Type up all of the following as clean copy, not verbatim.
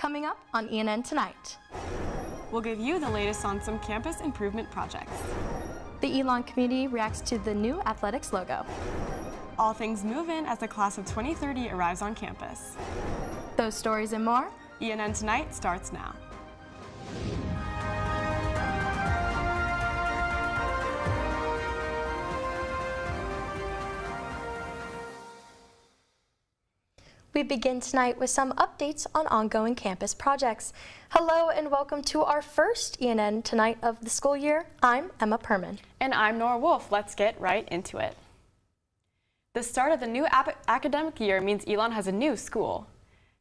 Coming up on ENN Tonight. We'll give you the latest on some campus improvement projects. The Elon community reacts to the new athletics logo. All things move in as the class of 2030 arrives on campus. Those stories and more. ENN Tonight starts now. We begin tonight with some updates on ongoing campus projects. Hello and welcome to our first ENN Tonight of the school year. I'm Emma Perman. And I'm Norah Wolf. Let's get right into it. The start of the new academic year means Elon has a new school.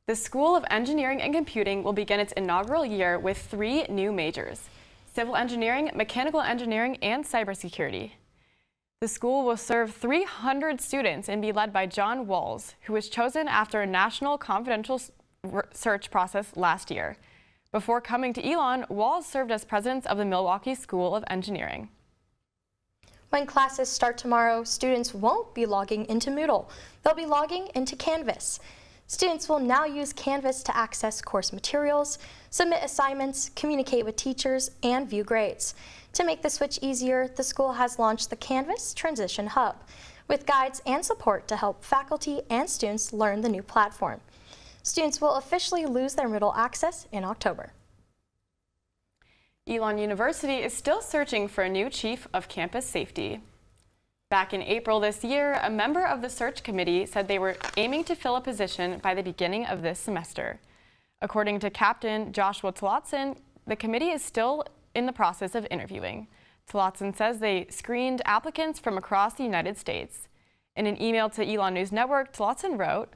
The School of Engineering and Computing will begin its inaugural year with 3 new majors: civil engineering, mechanical engineering, and cybersecurity. The school will serve 300 students and be led by John Walls, who was chosen after a national confidential search process last year. Before coming to Elon, Walls served as president of the Milwaukee School of Engineering. When classes start tomorrow, students won't be logging into Moodle. They'll be logging into Canvas. Students will now use Canvas to access course materials, submit assignments, communicate with teachers, and view grades. To make the switch easier, the school has launched the Canvas Transition Hub with guides and support to help faculty and students learn the new platform. Students will officially lose their Moodle access in October. Elon University is still searching for a new chief of campus safety. Back in April this year, a member of the search committee said they were aiming to fill a position by the beginning of this semester. According to Captain Joshua Tillotson, the committee is still in the process of interviewing. Tillotson says they screened applicants from across the United States. In an email to Elon News Network, Tillotson wrote,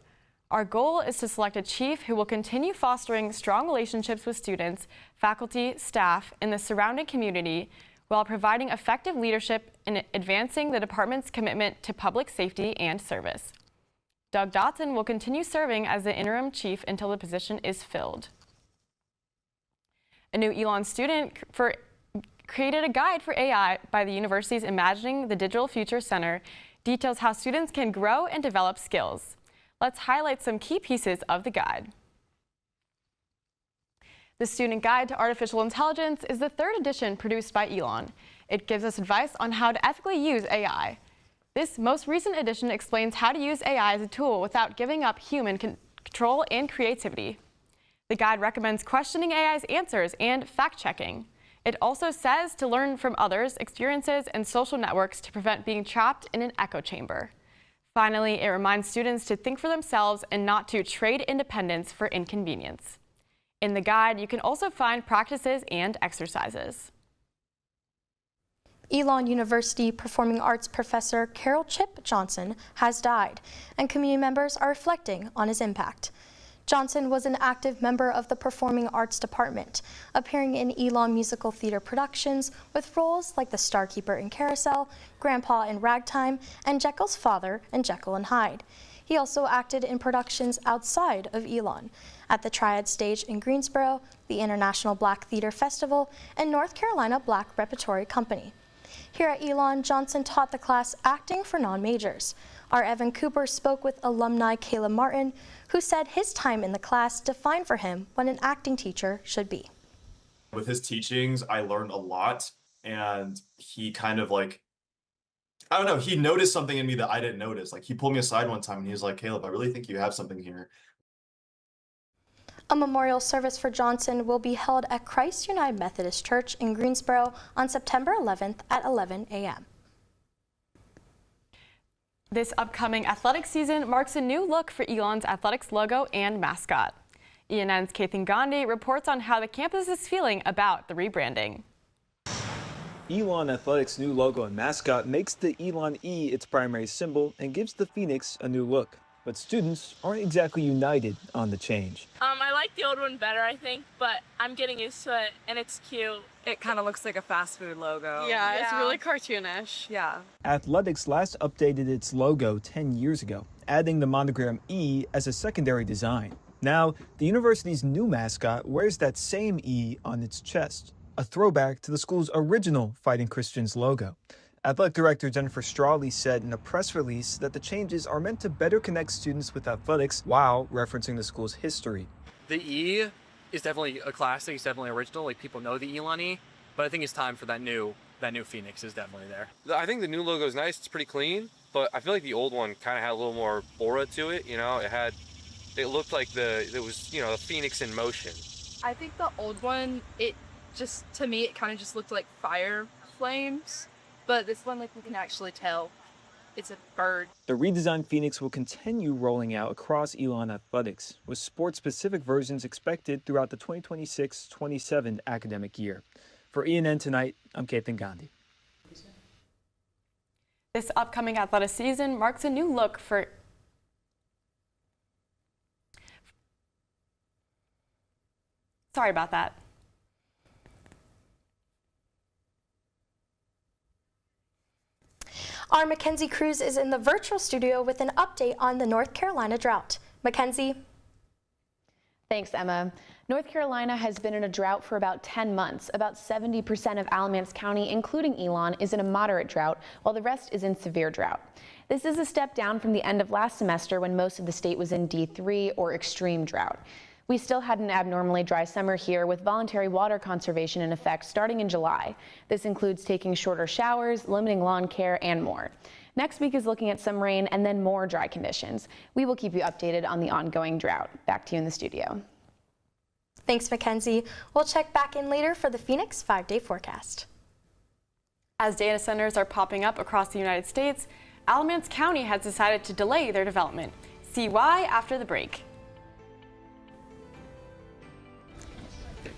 "Our goal is to select a chief who will continue fostering strong relationships with students, faculty, staff, and the surrounding community while providing effective leadership in advancing the department's commitment to public safety and service. Doug Dotson will continue serving as the interim chief until the position is filled." A new Elon student created a guide for AI by the university's Imagining the Digital Future Center, details how students can grow and develop skills. Let's highlight some key pieces of the guide. The Student Guide to Artificial Intelligence is the 3rd edition produced by Elon. It gives us advice on how to ethically use AI. This most recent edition explains how to use AI as a tool without giving up human control and creativity. The guide recommends questioning AI's answers and fact-checking. It also says to learn from others' experiences and social networks to prevent being trapped in an echo chamber. Finally, it reminds students to think for themselves and not to trade independence for inconvenience. In the guide, you can also find practices and exercises. Elon University Performing Arts professor Carol Chip Johnson has died, and community members are reflecting on his impact. Johnson was an active member of the Performing Arts Department, appearing in Elon musical theater productions with roles like the Starkeeper in Carousel, Grandpa in Ragtime, and Jekyll's father in Jekyll and Hyde. He also acted in productions outside of Elon, at the Triad Stage in Greensboro, the International Black Theater Festival, and North Carolina Black Repertory Company. Here at Elon, Johnson taught the class acting for non-majors. Our Evan Cooper spoke with alumni Kayla Martin, who said his time in the class defined for him what an acting teacher should be. With his teachings, I learned a lot, and he kind of like, I don't know, he noticed something in me that I didn't notice. Like, he pulled me aside one time and he was like, "Caleb, I really think you have something here." A memorial service for Johnson will be held at Christ United Methodist Church in Greensboro on September 11th at 11 a.m. This upcoming athletic season marks a new look for Elon's athletics logo and mascot. ENN's Kathan Gandhi reports on how the campus is feeling about the rebranding. Elon Athletics' new logo and mascot makes the Elon E its primary symbol and gives the Phoenix a new look. But students aren't exactly united on the change. I like the old one better, I think, but I'm getting used to it, and it's cute. It kind of looks like a fast food logo. Yeah, it's really cartoonish. Yeah. Athletics last updated its logo 10 years ago, adding the monogram E as a secondary design. Now, the university's new mascot wears that same E on its chest, a throwback to the school's original Fighting Christians logo. Athletic Director Jennifer Strawley said in a press release that the changes are meant to better connect students with athletics while referencing the school's history. The E is definitely a classic. It's definitely original. Like, people know the Elon E, but I think it's time for that new Phoenix is definitely there. I think the new logo is nice. It's pretty clean, but I feel like the old one kind of had a little more aura to it. You know, it looked like it was, you know, a phoenix in motion. I think the old one, to me, it kind of just looked like fire flames, but this one, like, we can actually tell it's a bird. The redesigned Phoenix will continue rolling out across Elon athletics, with sports-specific versions expected throughout the 2026-27 academic year. For ENN Tonight, I'm Kathan Gandhi. This upcoming athletic season marks a new look for Sorry about that. Our Mackenzie Cruz is in the virtual studio with an update on the North Carolina drought. Mackenzie. Thanks, Emma. North Carolina has been in a drought for about 10 months. About 70% of Alamance County, including Elon, is in a moderate drought, while the rest is in severe drought. This is a step down from the end of last semester when most of the state was in D3 or extreme drought. We still had an abnormally dry summer here with voluntary water conservation in effect starting in July. This includes taking shorter showers, limiting lawn care, and more. Next week is looking at some rain and then more dry conditions. We will keep you updated on the ongoing drought. Back to you in the studio. Thanks, Mackenzie. We'll check back in later for the Phoenix 5-day forecast. As data centers are popping up across the United States, Alamance County has decided to delay their development. See why after the break.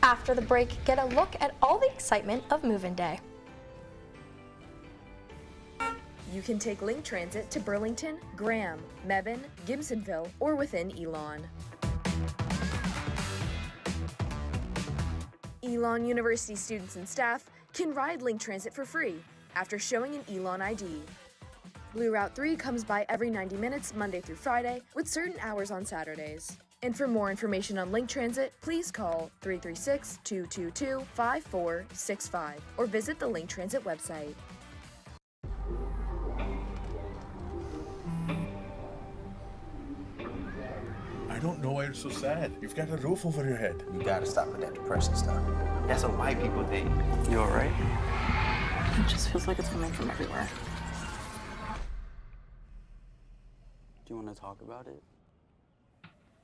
After the break, get a look at all the excitement of move-in day. You can take Link Transit to Burlington, Graham, Mebane, Gibsonville, or within Elon. Elon University students and staff can ride Link Transit for free after showing an Elon ID. Blue Route 3 comes by every 90 minutes Monday through Friday with certain hours on Saturdays. And for more information on Link Transit, please call 336-222-5465 or visit the Link Transit website. I don't know why you're so sad. You've got a roof over your head. You gotta stop with that depression stuff. That's what white people think. You all right? It just feels like it's coming from everywhere. Do you want to talk about it?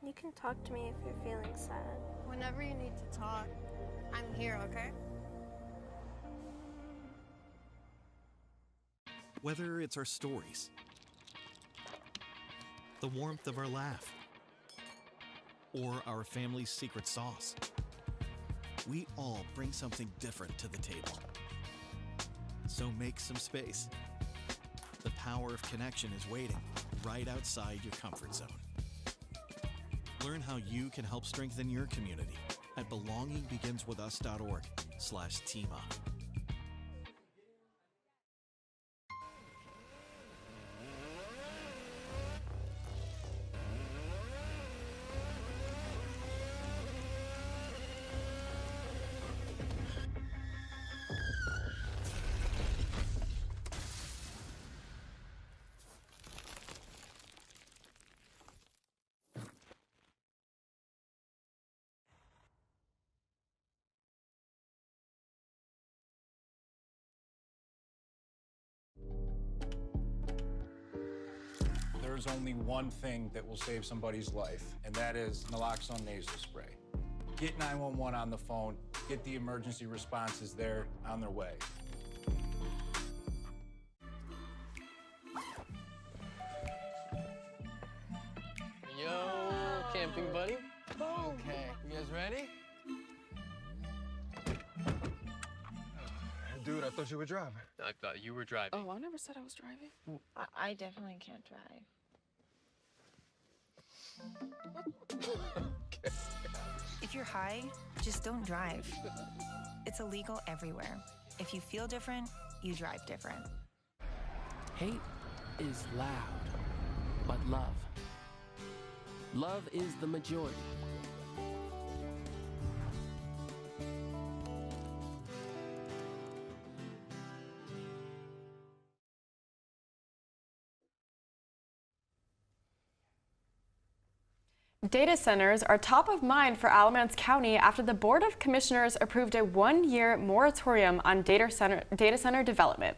You can talk to me if you're feeling sad. Whenever you need to talk, I'm here, okay? Whether it's our stories, the warmth of our laugh, or our family's secret sauce, we all bring something different to the table. So make some space. The power of connection is waiting right outside your comfort zone. Learn how you can help strengthen your community at belongingbeginswithus.org/teamup. There's only one thing that will save somebody's life, and that is naloxone nasal spray. Get 911 on the phone, get the emergency responses there on their way. Yo, camping buddy. Okay, you guys ready? Dude, I thought you were driving. I thought you were driving. Oh, I never said I was driving. I definitely can't drive. Okay. If you're high, just don't drive. It's illegal everywhere. If you feel different, you drive different. Hate is loud, but love is the majority. Data centers are top of mind for Alamance County after the Board of Commissioners approved a one-year moratorium on data center development.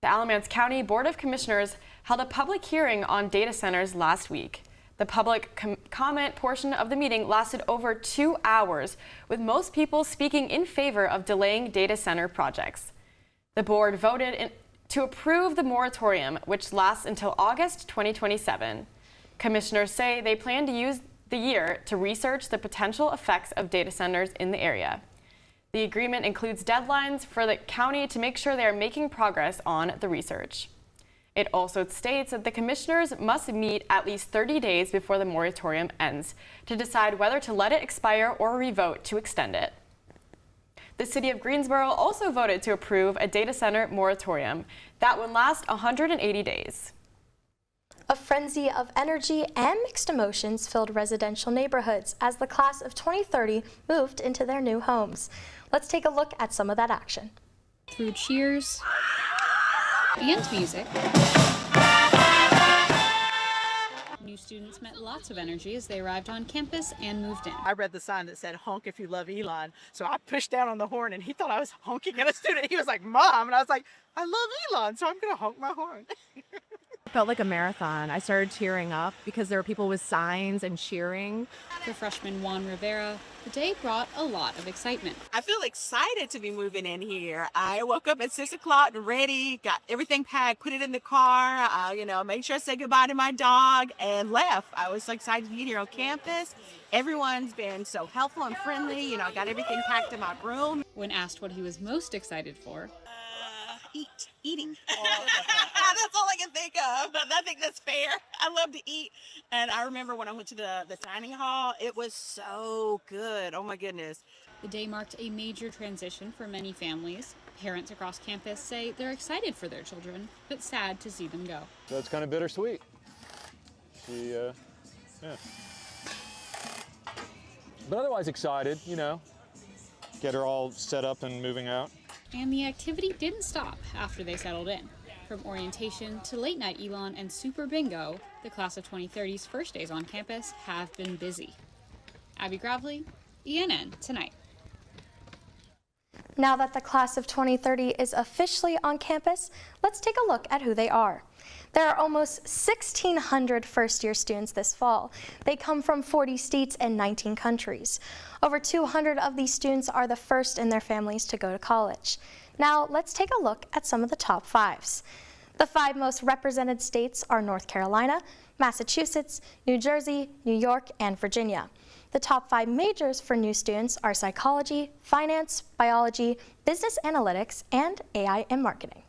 The Alamance County Board of Commissioners held a public hearing on data centers last week. The public comment portion of the meeting lasted over 2 hours, with most people speaking in favor of delaying data center projects. The board voted to approve the moratorium, which lasts until August 2027. Commissioners say they plan to use the year to research the potential effects of data centers in the area. The agreement includes deadlines for the county to make sure they are making progress on the research. It also states that the commissioners must meet at least 30 days before the moratorium ends to decide whether to let it expire or revote to extend it. The city of Greensboro also voted to approve a data center moratorium that would last 180 days. A frenzy of energy and mixed emotions filled residential neighborhoods as the class of 2030 moved into their new homes. Let's take a look at some of that action. Through cheers and music, new students met lots of energy as they arrived on campus and moved in. I read the sign that said, "Honk if you love Elon." So I pushed down on the horn and he thought I was honking at a student. He was like, "Mom," and I was like, "I love Elon, so I'm gonna honk my horn." Felt like a marathon. I started tearing up because there were people with signs and cheering. For freshman Juan Rivera, the day brought a lot of excitement. I feel excited to be moving in here. I woke up at 6 o'clock ready, got everything packed, put it in the car, made sure I said goodbye to my dog and left. I was so excited to be here on campus. Everyone's been so helpful and friendly. I got everything packed in my room. When asked what he was most excited for, Eating. That's all I can think of. But I think that's fair. I love to eat. And I remember when I went to the dining hall, it was so good. Oh my goodness. The day marked a major transition for many families. Parents across campus say they're excited for their children, but sad to see them go. So it's kind of bittersweet. But otherwise excited, get her all set up and moving out. And the activity didn't stop after they settled in. From orientation to late night Elon and Super Bingo, the class of 2030's first days on campus have been busy. Abby Gravely, ENN Tonight. Now that the class of 2030 is officially on campus, let's take a look at who they are. There are almost 1,600 first-year students this fall. They come from 40 states and 19 countries. Over 200 of these students are the first in their families to go to college. Now, let's take a look at some of the top fives. The 5 most represented states are North Carolina, Massachusetts, New Jersey, New York, and Virginia. The top 5 majors for new students are psychology, finance, biology, business analytics, and AI and marketing.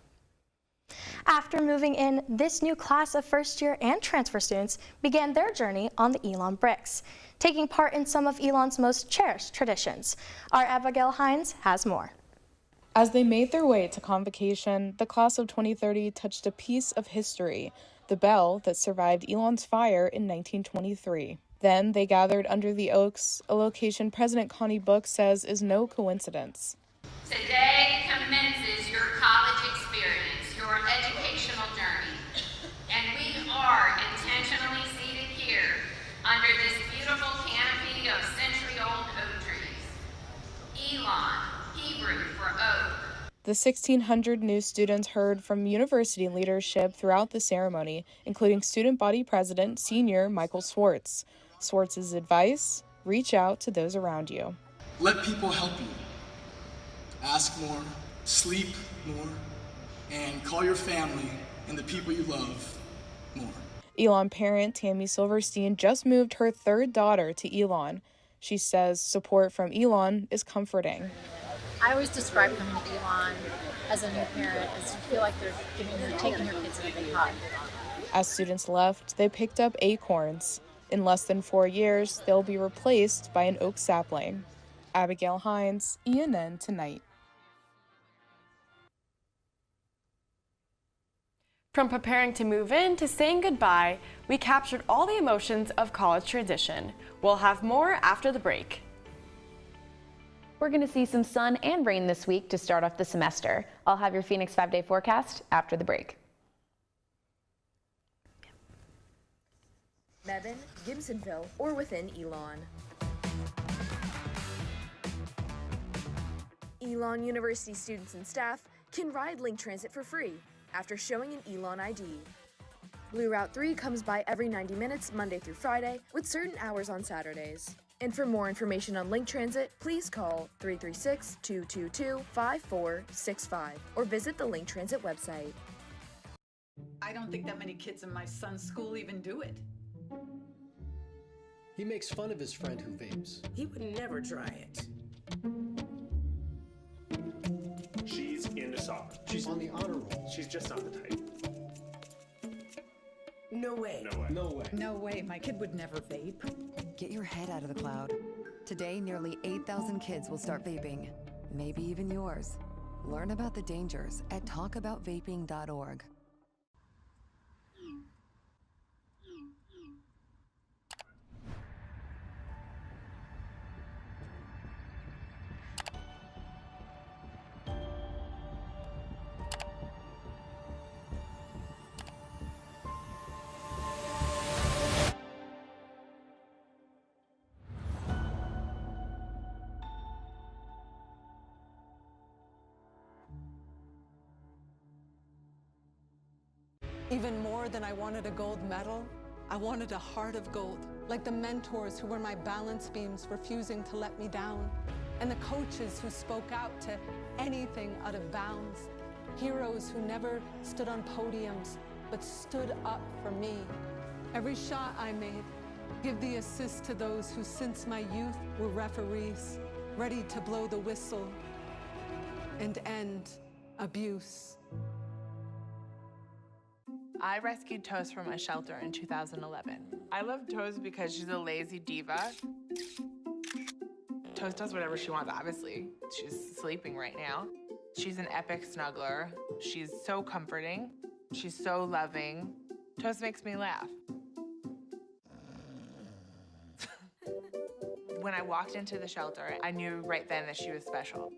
After moving in, this new class of first-year and transfer students began their journey on the Elon bricks, taking part in some of Elon's most cherished traditions. Our Abigail Hines has more. As they made their way to convocation, the class of 2030 touched a piece of history, the bell that survived Elon's fire in 1923. Then they gathered under the oaks, a location President Connie Book says is no coincidence. Today commences your college experience, your educational journey, and we are intentionally seated here under this beautiful canopy of century-old oak trees. Elon, Hebrew for oak. The 1,600 new students heard from university leadership throughout the ceremony, including student body president, senior Michael Swartz. Swartz's advice: reach out to those around you. Let people help you. Ask more, sleep more, and call your family and the people you love more. Elon parent Tammy Silverstein just moved her 3rd daughter to Elon. She says support from Elon is comforting. I always describe coming to Elon as a new parent as you feel like they're taking your kids in a big hug. As students left, they picked up acorns. In less than 4 years, they'll be replaced by an oak sapling. Abigail Hines, ENN Tonight. From preparing to move in to saying goodbye, we captured all the emotions of college transition. We'll have more after the break. We're going to see some sun and rain this week to start off the semester. I'll have your Phoenix 5-day forecast after the break. Mebane, Gibsonville, or within Elon. Elon University students and staff can ride Link Transit for free after showing an Elon ID. Blue Route 3 comes by every 90 minutes Monday through Friday with certain hours on Saturdays. And for more information on Link Transit, please call 336-222-5465 or visit the Link Transit website. I don't think that many kids in my son's school even do it. He makes fun of his friend who vapes. He would never try it. She's into soccer. She's on the honor roll. She's just not the type. No way. No way. No way. No way, my kid would never vape. Get your head out of the cloud. Today, nearly 8,000 kids will start vaping. Maybe even yours. Learn about the dangers at talkaboutvaping.org. Even more than I wanted a gold medal, I wanted a heart of gold, like the mentors who were my balance beams refusing to let me down, and the coaches who spoke out to anything out of bounds, heroes who never stood on podiums, but stood up for me. Every shot I made, give the assist to those who since my youth were referees, ready to blow the whistle and end abuse. I rescued Toast from a shelter in 2011. I love Toast because she's a lazy diva. Toast does whatever she wants, obviously. She's sleeping right now. She's an epic snuggler. She's so comforting. She's so loving. Toast makes me laugh. When I walked into the shelter, I knew right then that she was special.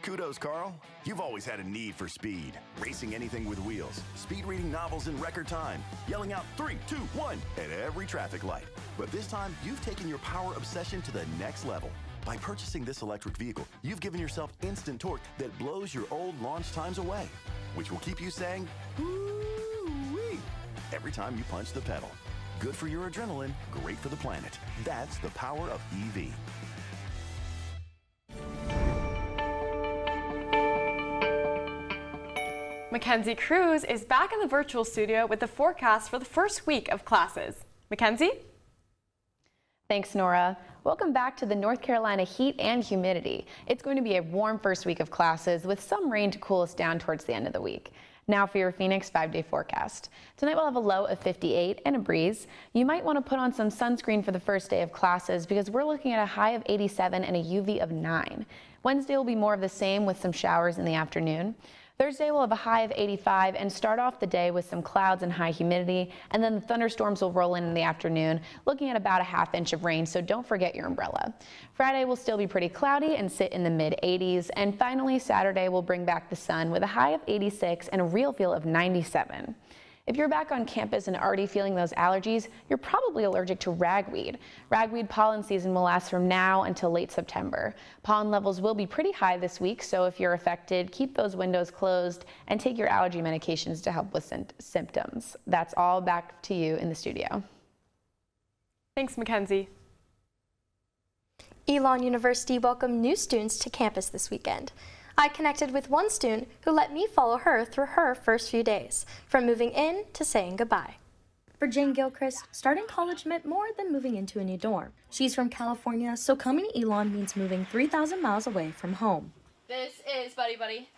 Kudos, Carl. You've always had a need for speed. Racing anything with wheels, speed reading novels in record time, yelling out 3, 2, 1 at every traffic light. But this time, you've taken your power obsession to the next level. By purchasing this electric vehicle, you've given yourself instant torque that blows your old launch times away, which will keep you saying, "Woo-wee," every time you punch the pedal. Good for your adrenaline, great for the planet. That's the power of EV. Mackenzie Cruz is back in the virtual studio with the forecast for the first week of classes. Mackenzie? Thanks, Norah. Welcome back to the North Carolina heat and humidity. It's going to be a warm first week of classes with some rain to cool us down towards the end of the week. Now for your Phoenix 5-day forecast. Tonight we'll have a low of 58 and a breeze. You might want to put on some sunscreen for the first day of classes because we're looking at a high of 87 and a UV of 9. Wednesday will be more of the same with some showers in the afternoon. Thursday we'll have a high of 85 and start off the day with some clouds and high humidity, and then the thunderstorms will roll in the afternoon, looking at about a ½ inch of rain, so don't forget your umbrella. Friday will still be pretty cloudy and sit in the mid-80s, and finally Saturday will bring back the sun with a high of 86 and a real feel of 97. If you're back on campus and already feeling those allergies, you're probably allergic to ragweed. Ragweed pollen season will last from now until late September. Pollen levels will be pretty high this week, so if you're affected, keep those windows closed and take your allergy medications to help with symptoms. That's all. Back to you in the studio. Thanks, Mackenzie. Elon University welcomed new students to campus this weekend. I connected with one student who let me follow her through her first few days, from moving in to saying goodbye. For Jane Gilchrist, starting college meant more than moving into a new dorm. She's from California, so coming to Elon means moving 3,000 miles away from home. This is Buddy Buddy.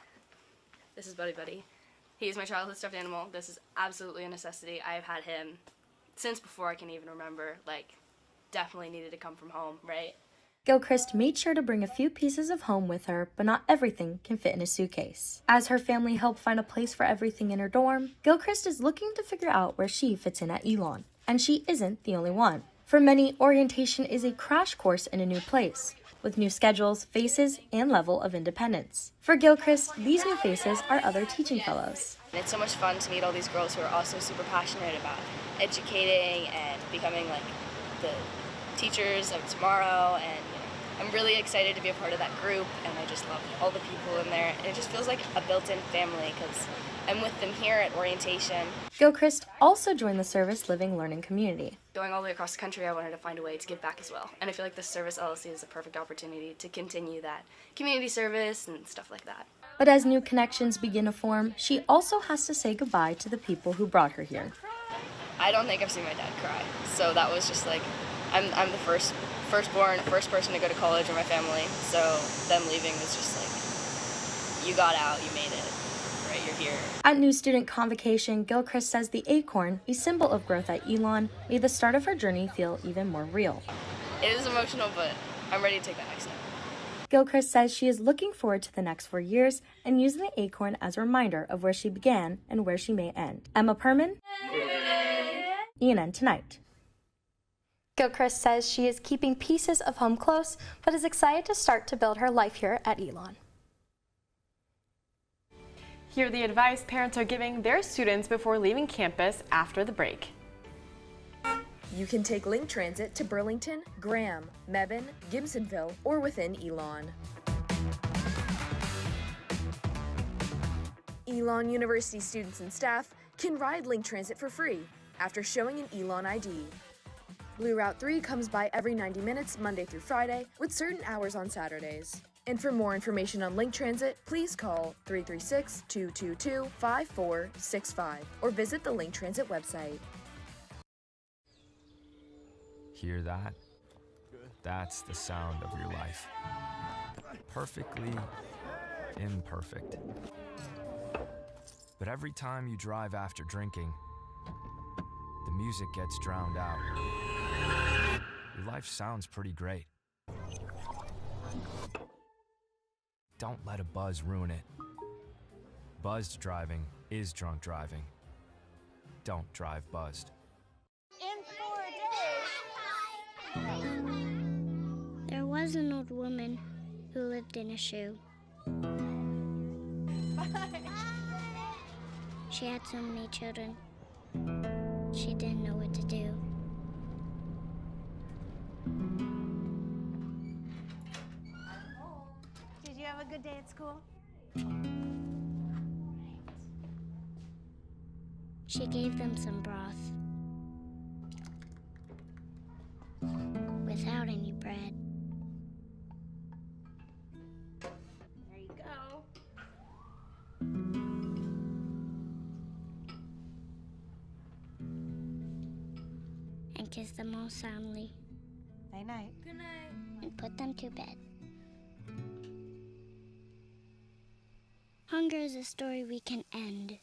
This is Buddy Buddy. He is my childhood stuffed animal. This is absolutely a necessity. I have had him since before I can even remember. Like, definitely needed to come from home, right? Gilchrist made sure to bring a few pieces of home with her, but not everything can fit in a suitcase. As her family helped find a place for everything in her dorm, Gilchrist is looking to figure out where she fits in at Elon. And she isn't the only one. For many, orientation is a crash course in a new place. with new schedules, faces, and level of independence. For Gilchrist, these new faces are other teaching fellows. It's so much fun to meet all these girls who are also super passionate about educating and becoming like the teachers of tomorrow, and I'm really excited to be a part of that group, and I just love all the people in there, and it just feels like a built-in family because I'm with them here at orientation. Gilchrist also joined the Service Living Learning community. Going all the way across the country, I wanted to find a way to give back as well, and I feel like the Service LLC is a perfect opportunity to continue that community service and stuff like that. But as new connections begin to form, she also has to say goodbye to the people who brought her here. I don't think I've seen my dad cry, so that was just like, I'm the firstborn, first person to go to college in my family, so them leaving was just like, you got out, you made it, right, you're here. At New Student Convocation, Gilchrist says the acorn, a symbol of growth at Elon, made the start of her journey feel even more real. It is emotional, but I'm ready to take that next step. Gilchrist says she is looking forward to the next 4 years and using the acorn as a reminder of where she began and where she may end. Emma Perman, ENN Tonight. Gilchrist says she is keeping pieces of home close, but is excited to start to build her life here at Elon. Hear the advice parents are giving their students before leaving campus after the break. You can take Link Transit to Burlington, Graham, Mebane, Gibsonville, or within Elon. Elon University students and staff can ride Link Transit for free after showing an Elon ID. Blue Route 3 comes by every 90 minutes Monday through Friday with certain hours on Saturdays. And for more information on Link Transit, please call 336-222-5465 or visit the Link Transit website. Hear that? That's the sound of your life. Perfectly imperfect. But every time you drive after drinking, the music gets drowned out. Your life sounds pretty great. Don't let a buzz ruin it. Buzzed driving is drunk driving. Don't drive buzzed. There was an old woman who lived in a shoe. She had so many children. She didn't know what to do. Did you have a good day at school? She gave them some broth without any bread. There you go. And kissed them all soundly. Night night. Good night. And put them to bed. Hunger is a story we can end.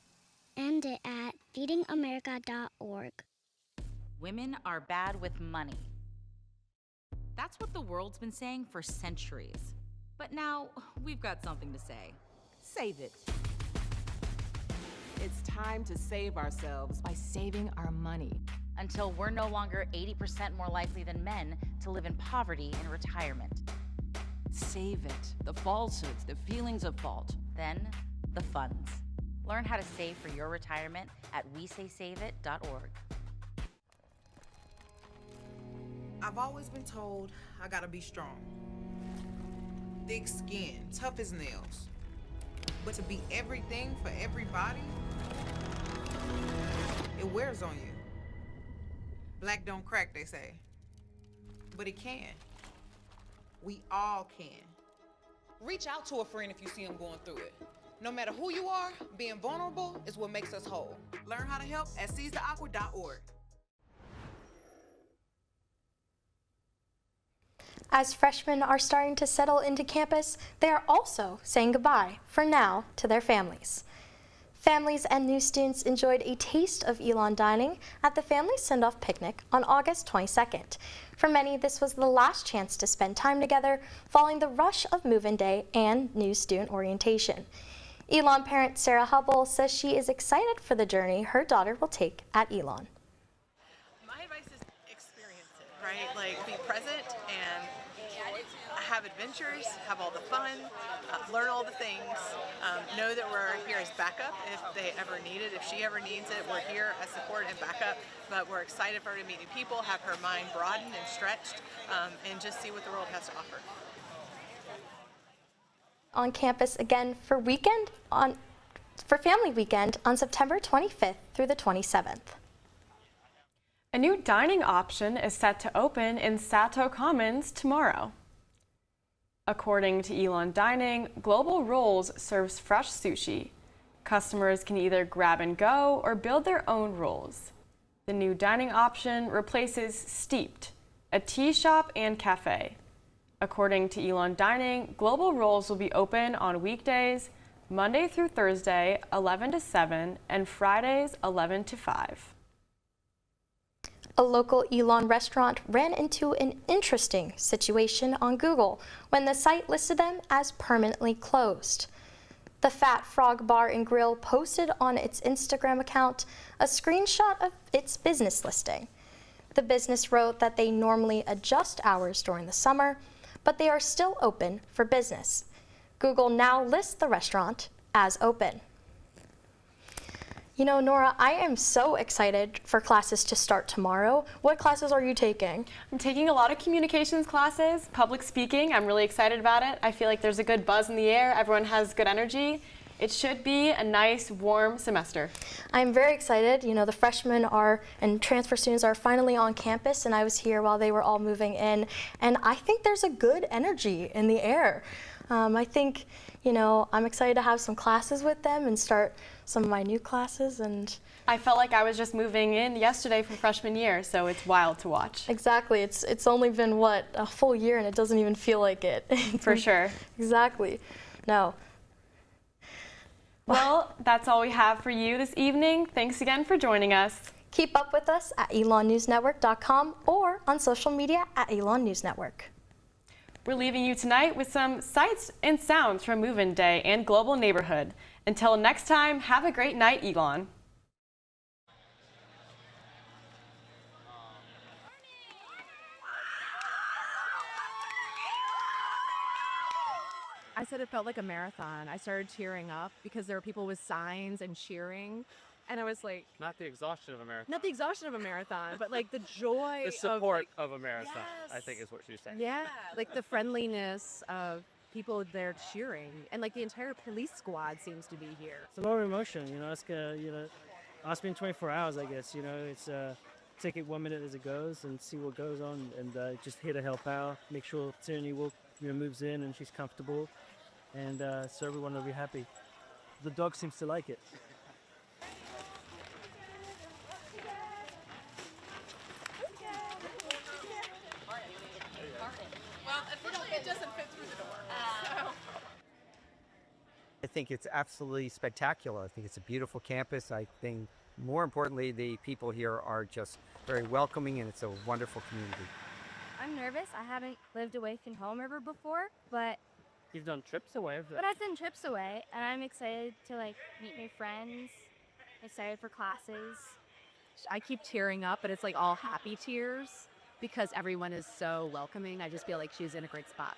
End it at feedingamerica.org. Women are bad with money. That's what the world's been saying for centuries. But now, we've got something to say. Save it. It's time to save ourselves by saving our money. Until we're no longer 80% more likely than men to live in poverty in retirement. Save it. The falsehoods, the feelings of fault. Then, the funds. Learn how to save for your retirement at wesaysaveit.org. I've always been told I gotta be strong. Thick skin, tough as nails. But to be everything for everybody, it wears on you. Black don't crack, they say. But it can. We all can. Reach out to a friend if you see them going through it. No matter who you are, being vulnerable is what makes us whole. Learn how to help at seizetheawkward.org. As freshmen are starting to settle into campus, they are also saying goodbye, for now, to their families. Families and new students enjoyed a taste of Elon dining at the family send-off picnic on August 22nd. For many, this was the last chance to spend time together following the rush of move-in day and new student orientation. Elon parent Sarah Hubble says she is excited for the journey her daughter will take at Elon. My advice is experience it, right? Like be present and have adventures, have all the fun, learn all the things, know that we're here as backup if they ever need it. If she ever needs it, we're here as support and backup, but we're excited for her to meet new people, have her mind broadened and stretched, and just see what the world has to offer. On campus again for Family Weekend on September 25th through the 27th. A new dining option is set to open in Sato Commons tomorrow. According to Elon Dining, Global Rolls serves fresh sushi. Customers can either grab and go or build their own rolls. The new dining option replaces Steeped, a tea shop and cafe. According to Elon Dining, Global Rolls will be open on weekdays, Monday through Thursday, 11 to 7, and Fridays, 11 to 5. A local Elon restaurant ran into an interesting situation on Google when the site listed them as permanently closed. The Fat Frog Bar and Grill posted on its Instagram account a screenshot of its business listing. The business wrote that they normally adjust hours during the summer, but they are still open for business. Google now lists the restaurant as open. You know, Nora, I am so excited for classes to start tomorrow. What classes are you taking? I'm taking a lot of communications classes, public speaking. I'm really excited about it. I feel like there's a good buzz in the air. Everyone has good energy. It should be a nice, warm semester. I'm very excited. You know, the freshmen and transfer students are finally on campus, and I was here while they were all moving in, and I think there's a good energy in the air. I think, you know, I'm excited to have some classes with them and start some of my new classes. And I felt like I was just moving in yesterday for freshman year, so it's wild to watch. Exactly. It's only been, what, a full year, and it doesn't even feel like it. For sure. Exactly. No. Well, that's all we have for you this evening. Thanks again for joining us. Keep up with us at elonnewsnetwork.com or on social media at Elon News Network. We're leaving you tonight with some sights and sounds from Move-In Day and Global Neighborhood. Until next time, have a great night, Elon. I said it felt like a marathon. I started tearing up because there were people with signs and cheering. And I was like... Not the exhaustion of a marathon. Not the exhaustion of a marathon, but like the joy The support of a marathon, Yes. I think is what she's saying. Yeah, like the friendliness of people there cheering. And like the entire police squad seems to be here. It's a lot of emotion, you know. It's it's been 24 hours, I guess. You know, it's take it 1 minute as it goes and see what goes on, and just here to help out, make sure Tyranny moves in and she's comfortable, and so everyone will be happy. The dog seems to like it. Well, unfortunately, it doesn't fit through the door. I think it's absolutely spectacular. I think it's a beautiful campus. I think, more importantly, the people here are just very welcoming, and it's a wonderful community. I'm nervous. I haven't lived away from home ever before, but You've done trips away. I've done trips away, and I'm excited to like meet new friends. Excited for classes. I keep tearing up, but it's like all happy tears because everyone is so welcoming. I just feel like she's in a great spot.